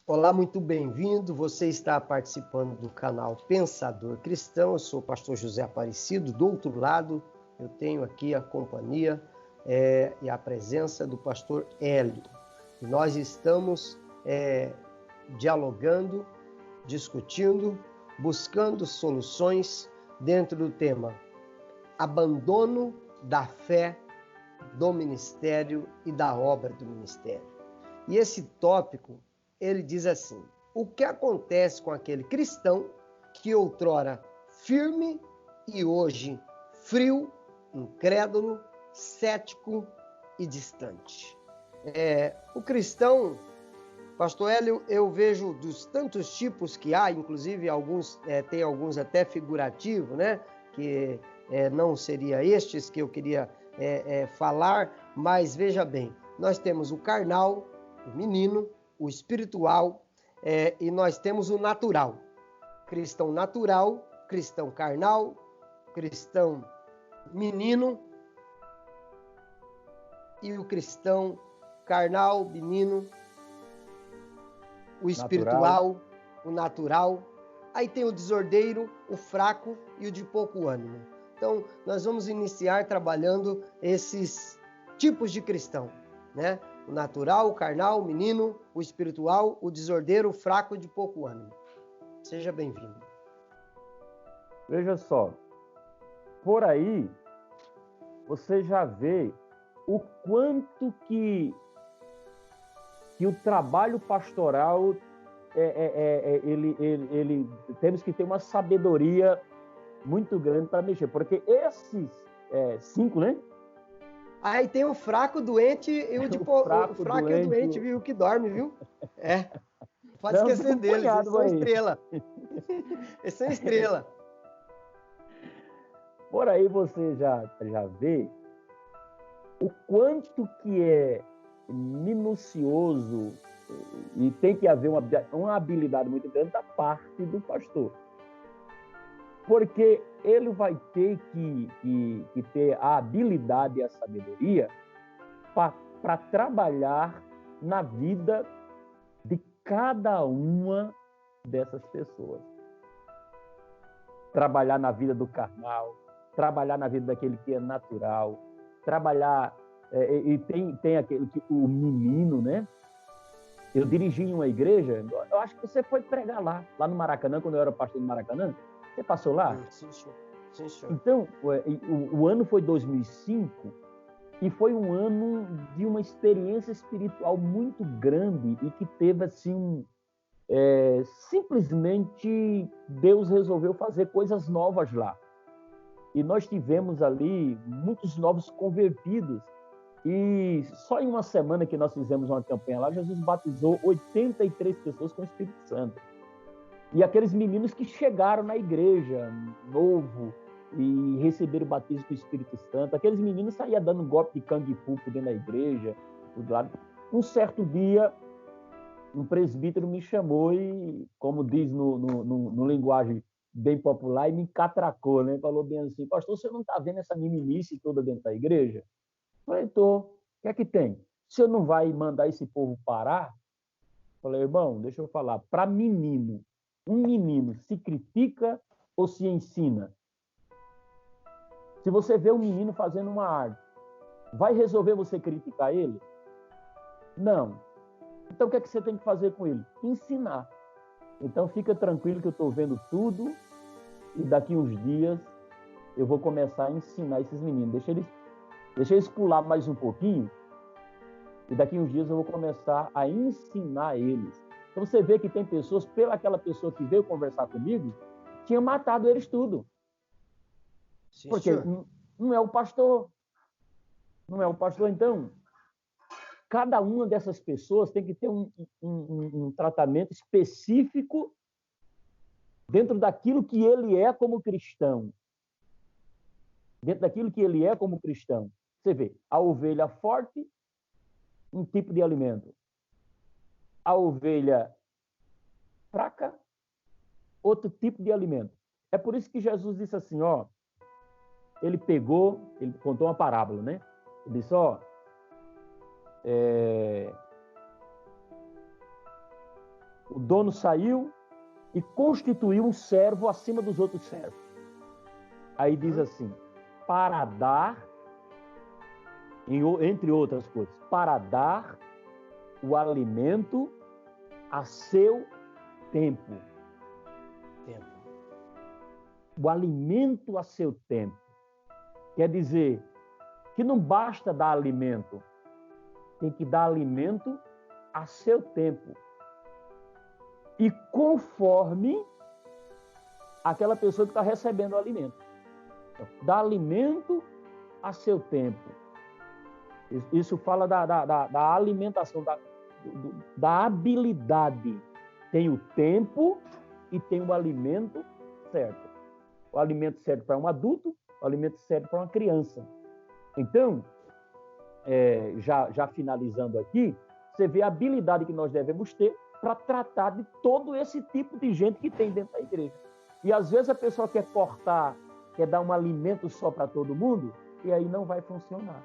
Olá, muito bem-vindo. Você está participando do canal Pensador Cristão. Eu sou o pastor José Aparecido. Do outro lado, eu tenho aqui a companhia e a presença do pastor Hélio. E nós estamos dialogando, discutindo, buscando soluções dentro do tema abandono da fé, do ministério e da obra do ministério. E esse tópico, ele diz assim: o que acontece com aquele cristão que outrora firme e hoje frio, incrédulo, cético e distante? O cristão, pastor Hélio, eu vejo dos tantos tipos que há, inclusive alguns tem alguns até figurativos, né? Que não seria estes que eu queria falar, mas veja bem, nós temos o carnal, o menino, o espiritual e nós temos o natural. Cristão natural, cristão carnal, cristão menino e o cristão carnal, menino, o espiritual, o natural. Aí tem o desordeiro, o fraco e o de pouco ânimo. Então, nós vamos iniciar trabalhando esses tipos de cristão, né? O natural, o carnal, o menino, o espiritual, o desordeiro, o fraco e de pouco ânimo. Seja bem-vindo. Veja só, por aí você já vê o quanto que o trabalho pastoral ele temos que ter uma sabedoria muito grande para mexer, porque esses 5, né? Aí tem o fraco, doente e o de fraco e o doente, viu? Que dorme, viu? Pode esquecer deles, eles são estrela. Eles são estrela. Por aí você já vê o quanto que é minucioso e tem que haver uma habilidade muito grande da parte do pastor. Porque ele vai ter que ter a habilidade e a sabedoria para trabalhar na vida de cada uma dessas pessoas. Trabalhar na vida do carnal, trabalhar na vida daquele que é natural, trabalhar... e tem aquele o menino, né? Eu dirigi em uma igreja, eu acho que você foi pregar lá no Maracanã, quando eu era pastor do Maracanã. Você passou lá? Sim, senhor. Sim, senhor. Então, o ano foi 2005 e foi um ano de uma experiência espiritual muito grande e que teve, assim, simplesmente Deus resolveu fazer coisas novas lá. E nós tivemos ali muitos novos convertidos. E só em uma semana que nós fizemos uma campanha lá, Jesus batizou 83 pessoas com o Espírito Santo. E aqueles meninos que chegaram na igreja, novo, e receberam o batismo com o Espírito Santo, aqueles meninos saíam dando golpe de cangue-fu dentro da igreja, tudo lá. Um certo dia, um presbítero me chamou e, como diz no linguagem bem popular, e me catracou, né? Falou bem assim: pastor, você não está vendo essa meninice toda dentro da igreja? Eu falei: tô. O que é que tem? O senhor não vai mandar esse povo parar? Eu falei: irmão, deixa eu falar. Para menino, um menino se critica ou se ensina? Se você vê um menino fazendo uma arte, vai resolver você criticar ele? Não. Então o que é que você tem que fazer com ele? Ensinar. Então fica tranquilo que eu estou vendo tudo e daqui uns dias eu vou começar a ensinar esses meninos. Deixa eles pular mais um pouquinho e daqui uns dias eu vou começar a ensinar eles. Então você vê que tem pessoas, pelaquela pessoa que veio conversar comigo, tinha matado eles tudo. Sim, porque não é o pastor. Não é o pastor, então. Cada uma dessas pessoas tem que ter um tratamento específico dentro daquilo que ele é como cristão. Dentro daquilo que ele é como cristão. Você vê, a ovelha forte, um tipo de alimento. A ovelha fraca, outro tipo de alimento. É por isso que Jesus disse assim, ó, ele contou uma parábola, né? Ele disse, ó, O dono saiu e constituiu um servo acima dos outros servos. Aí diz assim, para dar, entre outras coisas, para dar o alimento a seu tempo. O alimento a seu tempo. Quer dizer que não basta dar alimento, tem que dar alimento a seu tempo. E conforme aquela pessoa que está recebendo o alimento. Dá alimento a seu tempo. Isso fala da alimentação, da habilidade. Tem o tempo e tem o alimento certo. O alimento certo para um adulto, o alimento certo para uma criança. Então, já finalizando aqui, você vê a habilidade que nós devemos ter para tratar de todo esse tipo de gente que tem dentro da igreja. E às vezes a pessoa quer cortar, quer dar um alimento só para todo mundo, e aí não vai funcionar.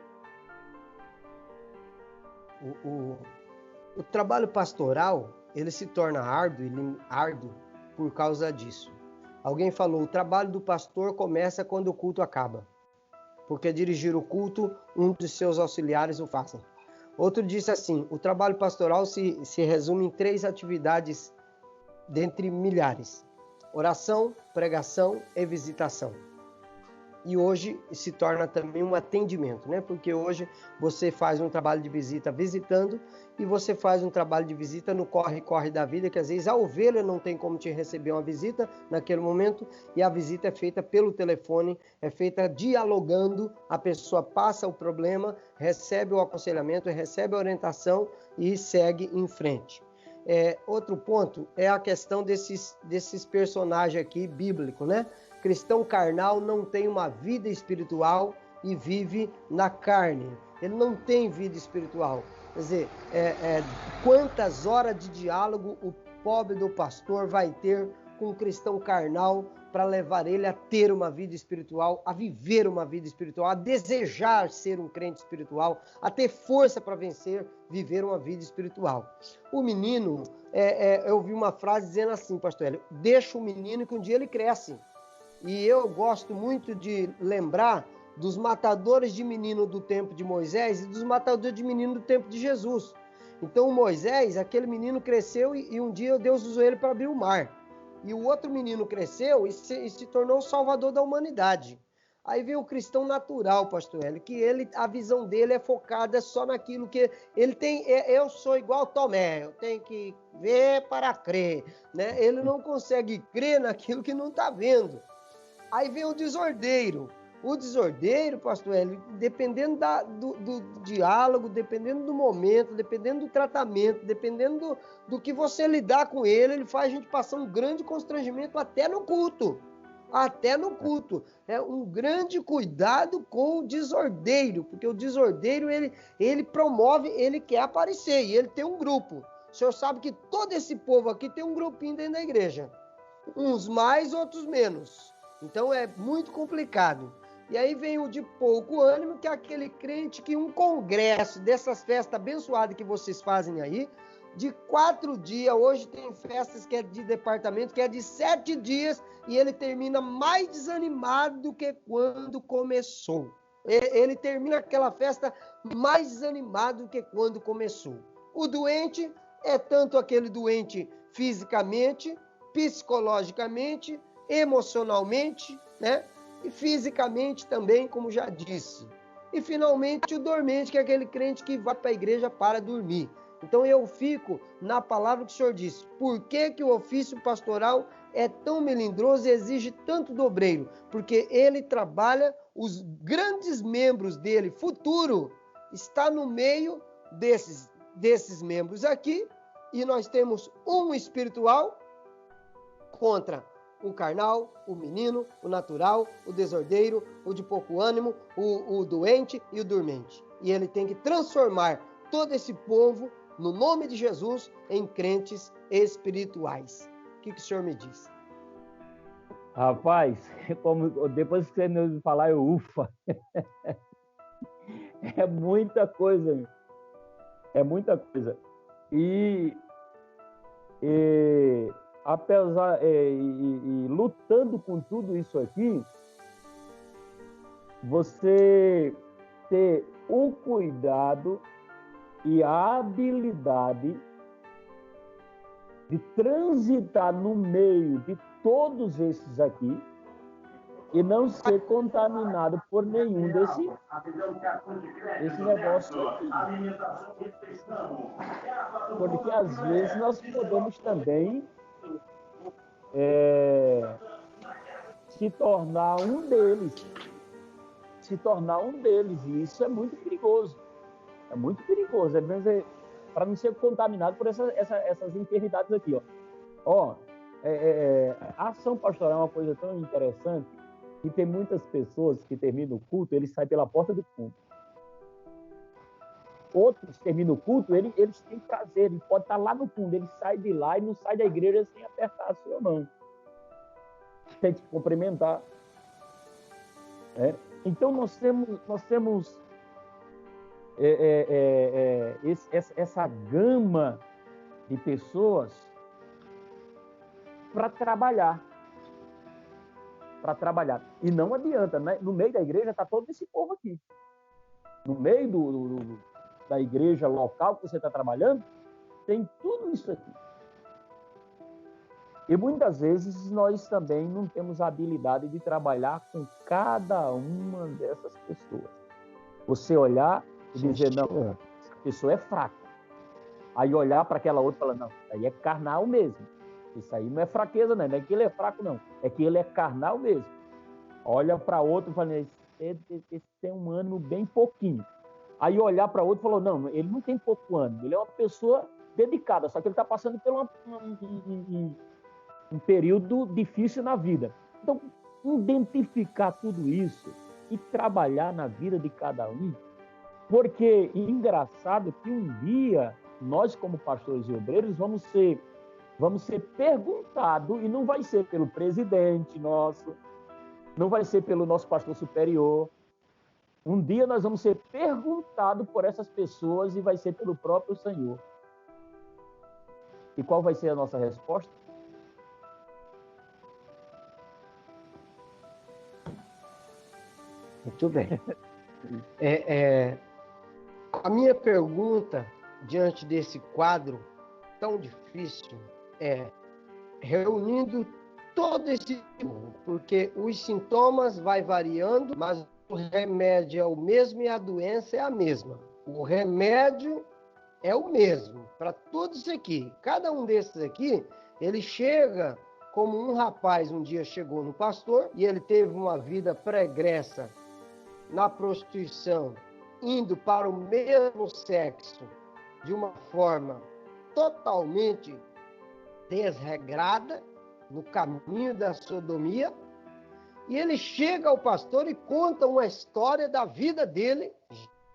O trabalho pastoral, ele se torna árduo por causa disso. Alguém falou, o trabalho do pastor começa quando o culto acaba, porque dirigir o culto, um de seus auxiliares o fazem. Outro disse assim, o trabalho pastoral se resume em 3 atividades dentre milhares. Oração, pregação e visitação. E hoje se torna também um atendimento, né? Porque hoje você faz um trabalho de visita visitando e você faz um trabalho de visita no corre-corre da vida, que às vezes a ovelha não tem como te receber uma visita naquele momento e a visita é feita pelo telefone, é feita dialogando, a pessoa passa o problema, recebe o aconselhamento, recebe a orientação e segue em frente. Outro ponto é a questão desses personagens aqui bíblicos, né? Cristão carnal não tem uma vida espiritual e vive na carne. Ele não tem vida espiritual. Quer dizer, quantas horas de diálogo o pobre do pastor vai ter com um cristão carnal para levar ele a ter uma vida espiritual, a viver uma vida espiritual, a desejar ser um crente espiritual, a ter força para vencer, viver uma vida espiritual. O menino, eu ouvi uma frase dizendo assim, pastor Hélio, deixa o menino que um dia ele cresce. E eu gosto muito de lembrar dos matadores de menino do tempo de Moisés e dos matadores de menino do tempo de Jesus. Então Moisés, aquele menino cresceu e um dia Deus usou ele para abrir o mar. E o outro menino cresceu e se tornou o salvador da humanidade. Aí vem o cristão natural, pastor Hélio, que a visão dele é focada só naquilo que ele tem. Eu sou igual Tomé, eu tenho que ver para crer, né? Ele não consegue crer naquilo que não está vendo. Aí vem o desordeiro. O desordeiro, pastor Hélio, dependendo do diálogo, dependendo do momento, dependendo do tratamento, dependendo do que você lidar com ele, ele faz a gente passar um grande constrangimento até no culto. Até no culto. É um grande cuidado com o desordeiro, porque o desordeiro, ele promove, ele quer aparecer, e ele tem um grupo. O senhor sabe que todo esse povo aqui tem um grupinho dentro da igreja. Uns mais, outros menos. Então é muito complicado. E aí vem o de pouco ânimo, que é aquele crente que um congresso dessas festas abençoadas que vocês fazem aí, de 4 dias, hoje tem festas que é de departamento, que é de 7 dias, e ele termina mais desanimado do que quando começou. Ele termina aquela festa mais desanimado do que quando começou. O doente é tanto aquele doente fisicamente, psicologicamente, emocionalmente, né? E fisicamente também, como já disse. E finalmente o dormente, que é aquele crente que vai para a igreja para dormir. Então eu fico na palavra que o senhor disse. Por que o ofício pastoral é tão melindroso e exige tanto do obreiro? Porque ele trabalha, os grandes membros dele, futuro, está no meio desses membros aqui, e nós temos um espiritual contra o carnal, o menino, o natural, o desordeiro, o de pouco ânimo, o doente e o dormente. E ele tem que transformar todo esse povo, no nome de Jesus, em crentes espirituais. O que o senhor me diz? Rapaz, depois que você me falar, eu ufa. É muita coisa. É muita coisa. E E, apesar e lutando com tudo isso aqui, você ter o cuidado e a habilidade de transitar no meio de todos esses aqui e não ser contaminado por nenhum desse negócio aqui. Porque às vezes nós podemos também se tornar um deles, e isso é muito perigoso. É muito perigoso, para não ser contaminado por essas enfermidades aqui. A ação pastoral é uma coisa tão interessante que tem muitas pessoas que terminam o culto, eles saem pela porta do culto. Outros terminam o culto, eles têm prazer, ele pode estar lá no fundo, ele sai de lá e não sai da igreja sem apertar a sua mão. Tem que cumprimentar. Então nós temos essa gama de pessoas para trabalhar. E não adianta, né? No meio da igreja está todo esse povo aqui. No meio da igreja local que você está trabalhando, tem tudo isso aqui. E muitas vezes nós também não temos a habilidade de trabalhar com cada uma dessas pessoas. Você olhar e dizer, não, essa pessoa é fraca. Aí olhar para aquela outra e falar, não, isso aí é carnal mesmo. Isso aí não é fraqueza, não é que ele é fraco, não. É que ele é carnal mesmo. Olha para outro e fala, esse tem um ânimo bem pouquinho. Aí olhar para outro e falou, não, ele não tem pouco ânimo, ele é uma pessoa dedicada, só que ele está passando por um período difícil na vida. Então, identificar tudo isso e trabalhar na vida de cada um, porque engraçado que um dia nós, como pastores e obreiros, vamos ser perguntados, e não vai ser pelo presidente nosso, não vai ser pelo nosso pastor superior. Um dia nós vamos ser perguntados por essas pessoas e vai ser pelo próprio Senhor. E qual vai ser a nossa resposta? Muito bem. A minha pergunta, diante desse quadro tão difícil, reunindo todo esse povo, porque os sintomas vai variando, mas o remédio é o mesmo e a doença é a mesma. O remédio é o mesmo para todos isso aqui. Cada um desses aqui, ele chega como um rapaz um dia chegou no pastor e ele teve uma vida pregressa na prostituição, indo para o mesmo sexo de uma forma totalmente desregrada, no caminho da sodomia, e ele chega ao pastor e conta uma história da vida dele,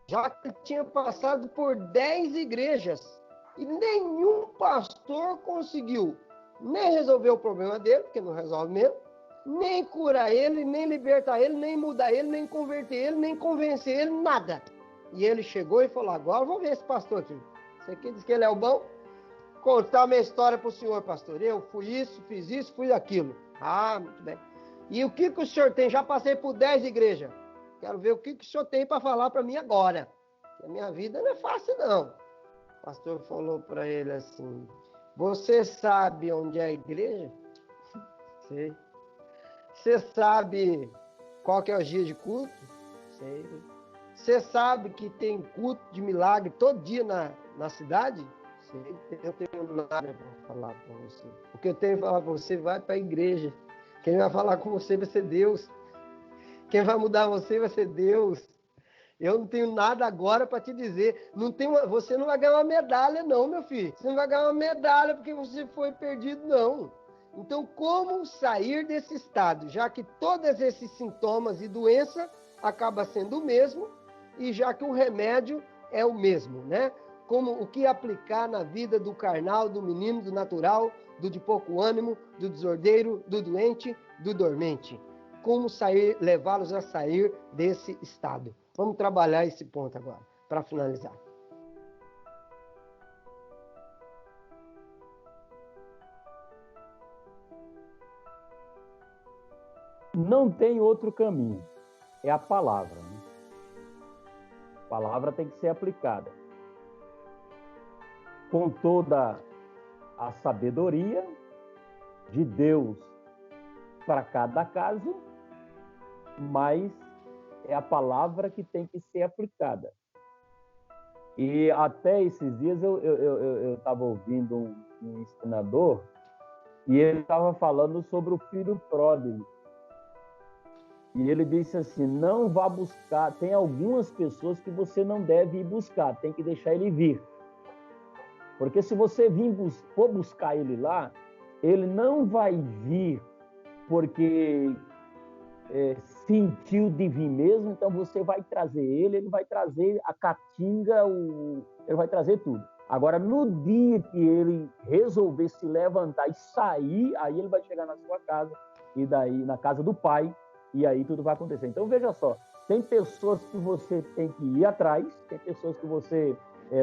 já que ele tinha passado por 10 igrejas, e nenhum pastor conseguiu nem resolver o problema dele, porque não resolve mesmo, nem curar ele, nem libertar ele, nem mudar ele, nem converter ele, nem convencer ele, nada. E ele chegou e falou, agora vamos ver esse pastor aqui. Esse aqui diz que ele é o bom. Contar a minha história para o senhor, pastor. Eu fui isso, fiz isso, fui aquilo. Ah, muito bem. E o que o senhor tem? Já passei por 10 igrejas. Quero ver o que o senhor tem para falar para mim agora. A minha vida não é fácil, não. O pastor falou para ele assim, você sabe onde é a igreja? Sei. Você sabe qual que é o dia de culto? Sei. Você sabe que tem culto de milagre todo dia na cidade? Sei. Eu tenho nada para falar com você. O que eu tenho para falar com você, vai para a igreja. Quem vai falar com você vai ser Deus. Quem vai mudar você vai ser Deus. Eu não tenho nada agora para te dizer. Você não vai ganhar uma medalha, não, meu filho. Você não vai ganhar uma medalha porque você foi perdido, não. Então, como sair desse estado? Já que todos esses sintomas e doença acabam sendo o mesmo, e já que o remédio é o mesmo, né? Como o que aplicar na vida do carnal, do menino, do natural, do de pouco ânimo, do desordeiro, do doente, do dormente. Como sair, levá-los a sair desse estado. Vamos trabalhar esse ponto agora, para finalizar. Não tem outro caminho. É a palavra. Né? A palavra tem que ser aplicada com toda a sabedoria de Deus para cada caso, mas é a palavra que tem que ser aplicada. E até esses dias eu estava ouvindo um ensinador e ele estava falando sobre o filho pródigo. E ele disse assim, não vá buscar, tem algumas pessoas que você não deve ir buscar, tem que deixar ele vir. Porque se você for buscar ele lá, ele não vai vir porque sentiu de vir mesmo, então você vai trazer ele vai trazer a caatinga, ele vai trazer tudo. Agora, no dia que ele resolver se levantar e sair, aí ele vai chegar na sua casa, e daí na casa do pai, e aí tudo vai acontecer. Então, veja só, tem pessoas que você tem que ir atrás, tem pessoas que você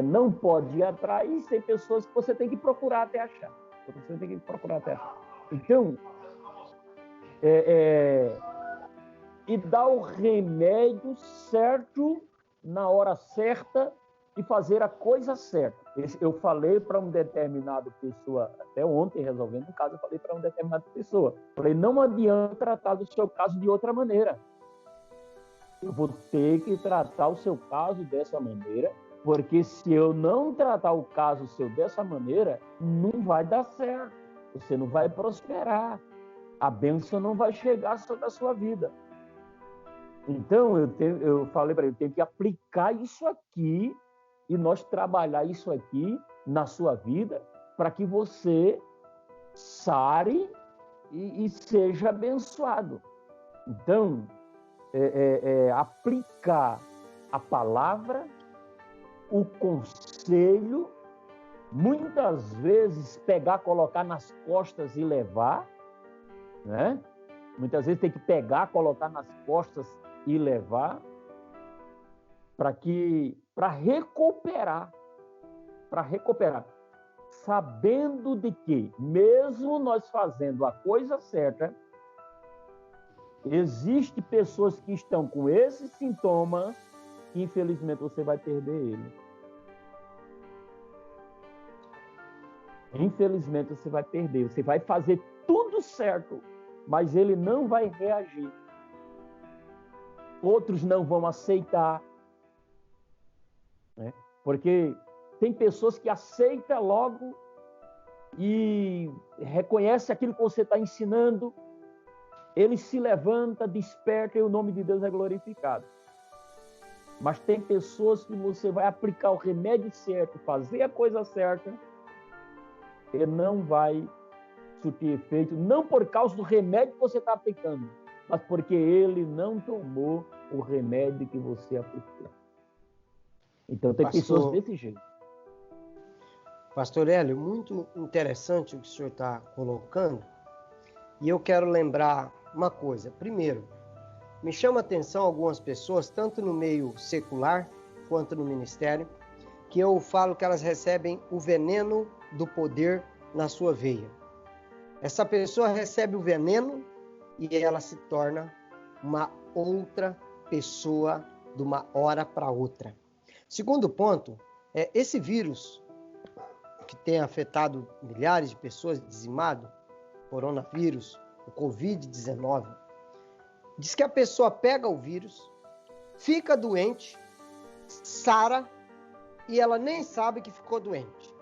não pode ir atrás, tem pessoas que você tem que procurar até achar. Você tem que procurar até achar. Então, e dar o remédio certo na hora certa e fazer a coisa certa. Eu falei para uma determinada pessoa, até ontem, resolvendo um caso, eu falei para uma determinada pessoa, falei, não adianta tratar do seu caso de outra maneira. Eu vou ter que tratar o seu caso dessa maneira, porque se eu não tratar o caso seu dessa maneira, não vai dar certo. Você não vai prosperar. A bênção não vai chegar sobre a sua vida. Então, eu falei para ele, eu tenho que aplicar isso aqui e nós trabalhar isso aqui na sua vida para que você sare e seja abençoado. Então, aplicar a palavra, o conselho, muitas vezes pegar, colocar nas costas e levar, né? Muitas vezes tem que pegar, colocar nas costas e levar para recuperar, sabendo de que, mesmo nós fazendo a coisa certa, existem pessoas que estão com esses sintomas e, infelizmente, você vai perder ele. Infelizmente, você vai perder. Você vai fazer tudo certo, mas ele não vai reagir. Outros não vão aceitar, né? Porque tem pessoas que aceitam logo e reconhece aquilo que você está ensinando, ele se levanta, desperta e o nome de Deus é glorificado. Mas tem pessoas que você vai aplicar o remédio certo, fazer a coisa certa, ele não vai surtir efeito, não por causa do remédio que você está aplicando, mas porque ele não tomou o remédio que você aplicou. Então, tem pessoas desse jeito. Pastor Hélio, muito interessante o que o senhor está colocando. E eu quero lembrar uma coisa. Primeiro, me chama a atenção algumas pessoas, tanto no meio secular quanto no ministério, que eu falo que elas recebem o veneno do poder na sua veia. Essa pessoa recebe o veneno e ela se torna uma outra pessoa de uma hora para outra. Segundo ponto, esse vírus que tem afetado milhares de pessoas, dizimado, coronavírus, o Covid-19, diz que a pessoa pega o vírus, fica doente, sara e ela nem sabe que ficou doente.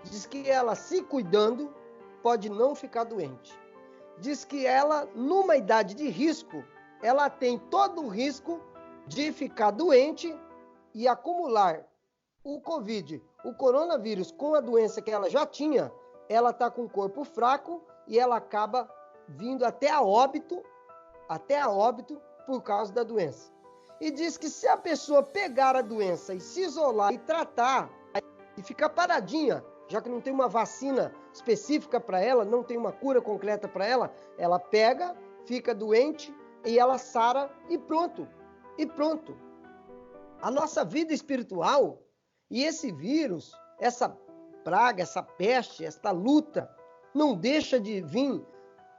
Diz que ela, se cuidando, pode não ficar doente. Diz que ela, numa idade de risco, ela tem todo o risco de ficar doente e acumular o Covid, o coronavírus, com a doença que ela já tinha, ela está com o corpo fraco e ela acaba vindo até a óbito por causa da doença. E diz que se a pessoa pegar a doença e se isolar e tratar e ficar paradinha, já que não tem uma vacina específica para ela, não tem uma cura concreta para ela, ela pega, fica doente e ela sara e pronto. E pronto. A nossa vida espiritual e esse vírus, essa praga, essa peste, esta luta, não deixa de vir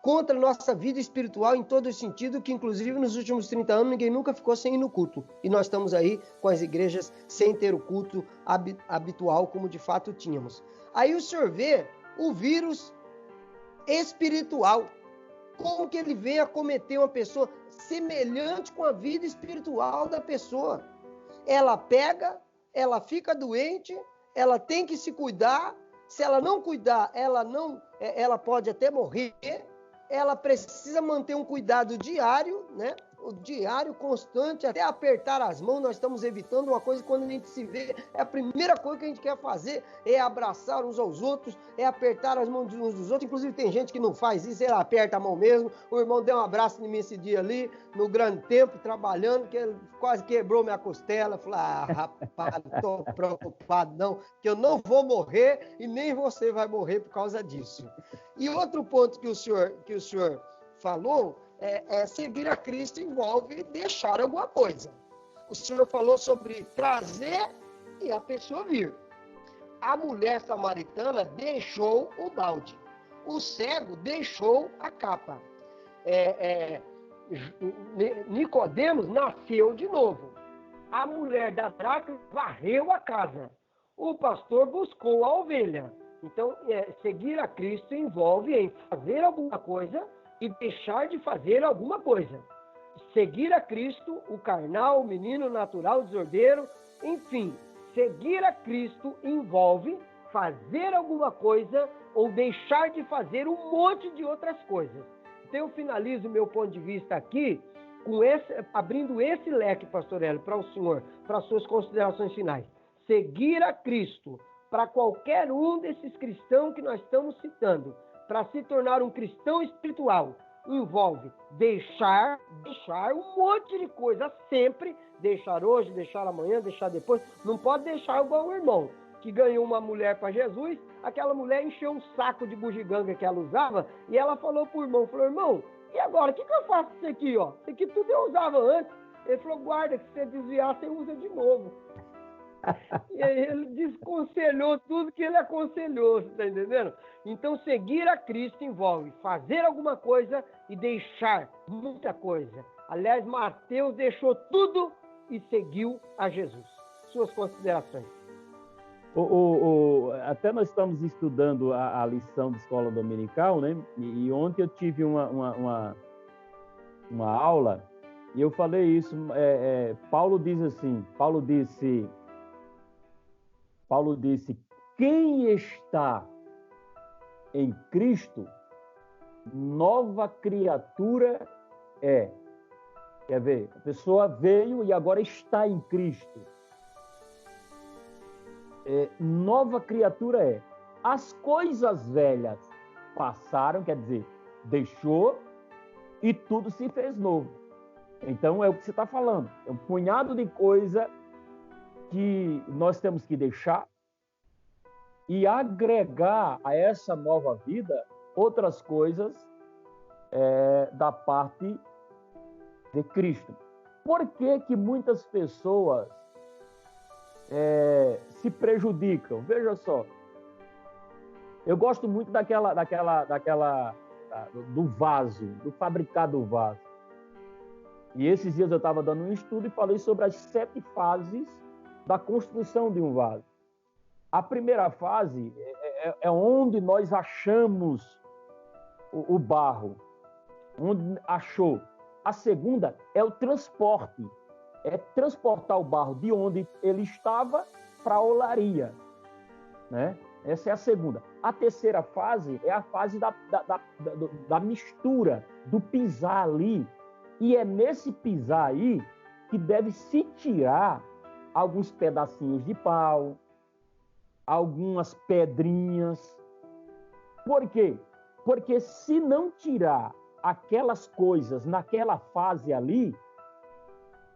contra a nossa vida espiritual em todo sentido, que inclusive nos últimos 30 anos ninguém nunca ficou sem ir no culto. E nós estamos aí com as igrejas sem ter o culto habitual como de fato tínhamos. Aí o senhor vê o vírus espiritual, como que ele vem a cometer uma pessoa semelhante com a vida espiritual da pessoa. Ela pega, ela fica doente, ela tem que se cuidar. Se ela não cuidar, ela pode até morrer. Ela precisa manter um cuidado diário, né? O diário, constante, até apertar as mãos. Nós estamos evitando uma coisa, quando a gente se vê, a primeira coisa que a gente quer fazer é abraçar uns aos outros, é apertar as mãos uns dos outros. Inclusive tem gente que não faz isso, ela aperta a mão mesmo. O irmão deu um abraço em mim esse dia ali, no grande tempo, trabalhando, que ele quase quebrou minha costela. Falei, rapaz, não estou preocupado não, que eu não vou morrer e nem você vai morrer por causa disso. E outro ponto que o senhor falou, seguir a Cristo envolve deixar alguma coisa. O senhor falou sobre trazer e a pessoa vir. A mulher samaritana deixou o balde. O cego deixou a capa. Nicodemos nasceu de novo. A mulher da dracma varreu a casa. O pastor buscou a ovelha. Então, seguir a Cristo envolve em fazer alguma coisa e deixar de fazer alguma coisa. Seguir a Cristo, o carnal, o menino natural, o desordeiro, enfim, seguir a Cristo envolve fazer alguma coisa ou deixar de fazer um monte de outras coisas. Então eu finalizo o meu ponto de vista aqui, abrindo esse leque, pastor Hélio, para o senhor, para as suas considerações finais. Seguir a Cristo, para qualquer um desses cristãos que nós estamos citando, para se tornar um cristão espiritual, envolve deixar um monte de coisa sempre, deixar hoje, deixar amanhã, deixar depois. Não pode deixar igual o irmão, que ganhou uma mulher para Jesus, aquela mulher encheu um saco de bugiganga que ela usava, e ela falou pro irmão, irmão, e agora, o que eu faço com isso aqui, ó? Isso aqui tudo eu usava antes. Ele falou, guarda, que se você desviar, você usa de novo. E aí ele desconselhou tudo que ele aconselhou, você está entendendo? Então, seguir a Cristo envolve fazer alguma coisa e deixar muita coisa. Aliás, Mateus deixou tudo e seguiu a Jesus. Suas considerações. Até nós estamos estudando a lição de escola dominical, né? E ontem eu tive uma aula e eu falei isso. Paulo disse, quem está em Cristo, nova criatura é. Quer ver? A pessoa veio e agora está em Cristo. Nova criatura é. As coisas velhas passaram, quer dizer, deixou e tudo se fez novo. Então é o que você está falando. É um punhado de coisa que nós temos que deixar e agregar a essa nova vida outras coisas da parte de Cristo. Por que que muitas pessoas se prejudicam? Veja só, eu gosto muito do vaso, do fabricar do vaso. E esses dias eu estava dando um estudo e falei sobre as 7 fases da construção de um vaso. A primeira fase é onde nós achamos o barro, onde achou. A segunda é o transporte, é transportar o barro de onde ele estava para a olaria, né? Essa é a segunda. A terceira fase é a fase da mistura, do pisar ali. E é nesse pisar aí que deve se tirar alguns pedacinhos de pau, algumas pedrinhas. Por quê? Porque se não tirar aquelas coisas naquela fase ali,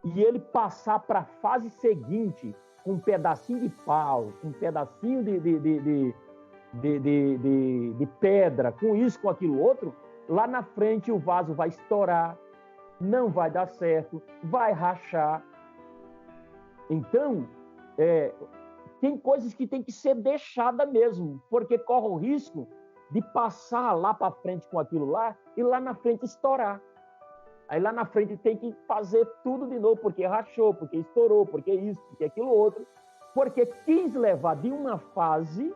e ele passar para a fase seguinte com um pedacinho de pau, com um pedacinho de pedra, com isso, com aquilo outro, lá na frente o vaso vai estourar, não vai dar certo, vai rachar. Então, tem coisas que tem que ser deixada mesmo, porque corre o risco de passar lá para frente com aquilo lá e lá na frente estourar. Aí lá na frente tem que fazer tudo de novo, porque rachou, porque estourou, porque isso, porque aquilo outro, porque quis levar de uma fase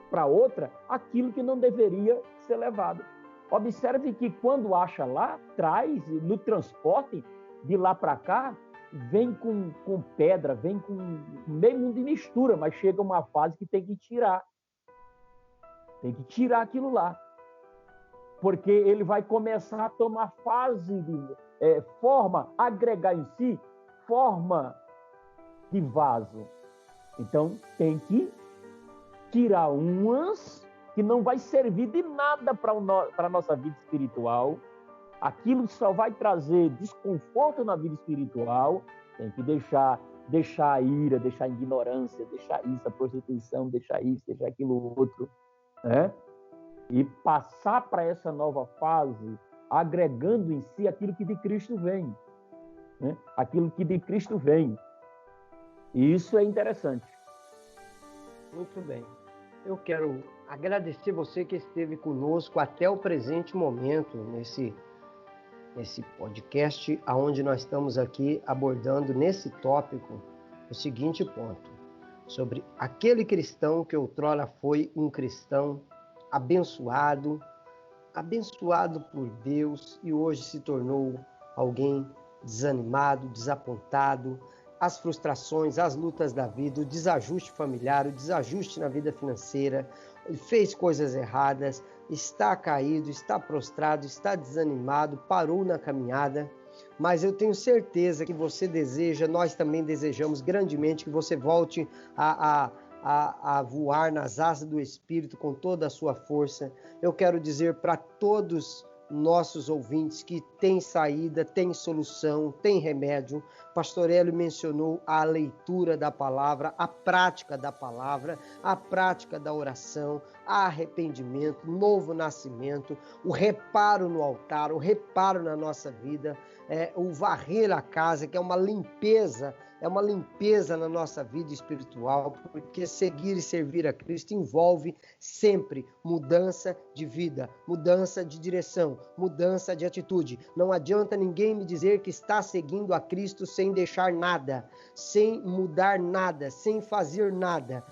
para outra aquilo que não deveria ser levado. Observe que quando acha lá, traz, no transporte de lá para cá, vem com pedra, vem com meio mundo de mistura, mas chega uma fase que tem que tirar. Tem que tirar aquilo lá. Porque ele vai começar a tomar fase de forma, agregar em si forma de vaso. Então, tem que tirar umas que não vai servir de nada para a nossa vida espiritual. Aquilo só vai trazer desconforto na vida espiritual. Tem que deixar a ira, deixar a ignorância, deixar isso, a prostituição, deixar isso, deixar aquilo outro, né? E passar para essa nova fase, agregando em si aquilo que de Cristo vem, né? Aquilo que de Cristo vem. E isso é interessante. Muito bem. Eu quero agradecer você que esteve conosco até o presente momento, nesse podcast, onde nós estamos aqui abordando nesse tópico o seguinte ponto, sobre aquele cristão que outrora foi um cristão abençoado por Deus e hoje se tornou alguém desanimado, desapontado, as frustrações, as lutas da vida, o desajuste familiar, o desajuste na vida financeira, fez coisas erradas, está caído, está prostrado, está desanimado, parou na caminhada, mas eu tenho certeza que você deseja, nós também desejamos grandemente que você volte a voar nas asas do Espírito com toda a sua força. Eu quero dizer para todos nossos ouvintes que tem saída, tem solução, tem remédio. Pastor Hélio mencionou a leitura da palavra, a prática da palavra, a prática da oração, arrependimento, novo nascimento, o reparo no altar, o reparo na nossa vida, o varrer a casa, que é uma limpeza na nossa vida espiritual, porque seguir e servir a Cristo envolve sempre mudança de vida, mudança de direção, mudança de atitude. Não adianta ninguém me dizer que está seguindo a Cristo sem deixar nada, sem mudar nada, sem fazer nada.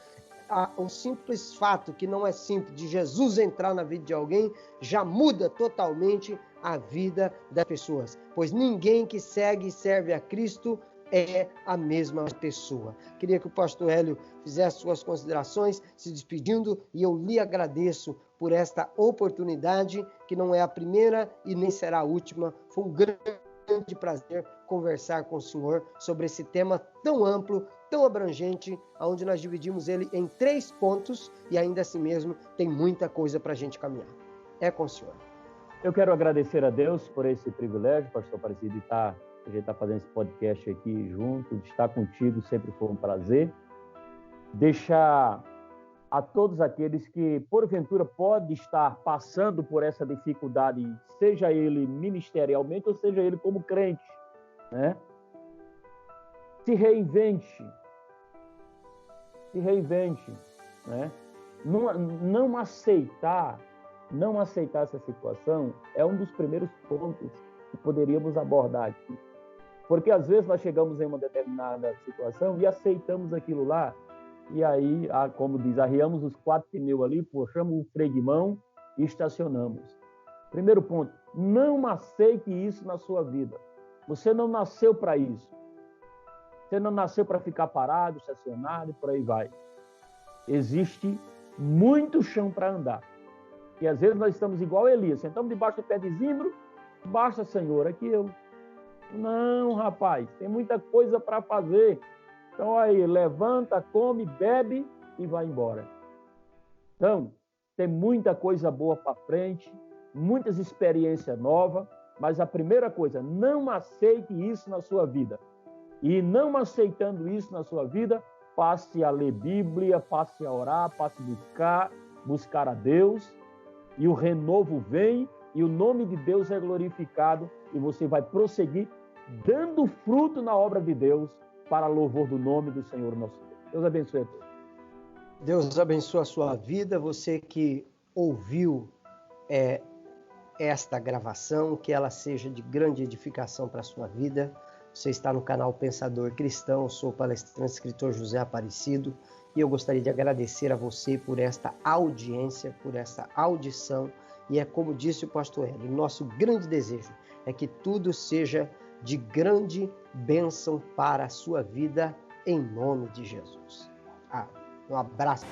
Um simples fato, que não é simples, de Jesus entrar na vida de alguém, já muda totalmente a vida das pessoas. Pois ninguém que segue e serve a Cristo é a mesma pessoa. Queria que o pastor Hélio fizesse suas considerações, se despedindo, e eu lhe agradeço por esta oportunidade, que não é a primeira e nem será a última. Foi um grande prazer conversar com o senhor sobre esse tema tão amplo, tão abrangente, onde nós dividimos ele em 3 pontos e ainda assim mesmo tem muita coisa para a gente caminhar. É com o senhor. Eu quero agradecer a Deus por esse privilégio, pastor Aparecido, de a gente está fazendo esse podcast aqui junto, de estar contigo sempre foi um prazer. Deixar a todos aqueles que, porventura, pode estar passando por essa dificuldade, seja ele ministerialmente ou seja ele como crente, né? Se reinvente, né? Não aceitar essa situação é um dos primeiros pontos que poderíamos abordar aqui. Porque às vezes nós chegamos em uma determinada situação e aceitamos aquilo lá, e aí, como diz, arriamos os 4 pneus ali, puxamos o freio de mão e estacionamos. Primeiro ponto, não aceite isso na sua vida. Você não nasceu para isso. Você não nasceu para ficar parado, estacionado e por aí vai. Existe muito chão para andar. E às vezes nós estamos igual a Elias, sentamos debaixo do pé de zimbro, basta, Senhor, aqui eu. Não, rapaz, tem muita coisa para fazer. Então aí, levanta, come, bebe e vai embora. Então, tem muita coisa boa para frente, muitas experiências novas, mas a primeira coisa, não aceite isso na sua vida. E não aceitando isso na sua vida, passe a ler Bíblia, passe a orar, passe a buscar a Deus, e o renovo vem, e o nome de Deus é glorificado, e você vai prosseguir dando fruto na obra de Deus, para louvor do nome do Senhor nosso Deus. Deus abençoe a todos. Deus abençoe a sua vida, você que ouviu esta gravação, que ela seja de grande edificação para a sua vida. Você está no canal Pensador Cristão, eu sou o palestrante escritor José Aparecido, e eu gostaria de agradecer a você por esta audiência, por esta audição, e é como disse o pastor Hélio, nosso grande desejo é que tudo seja de grande bênção para a sua vida, em nome de Jesus. Um abraço.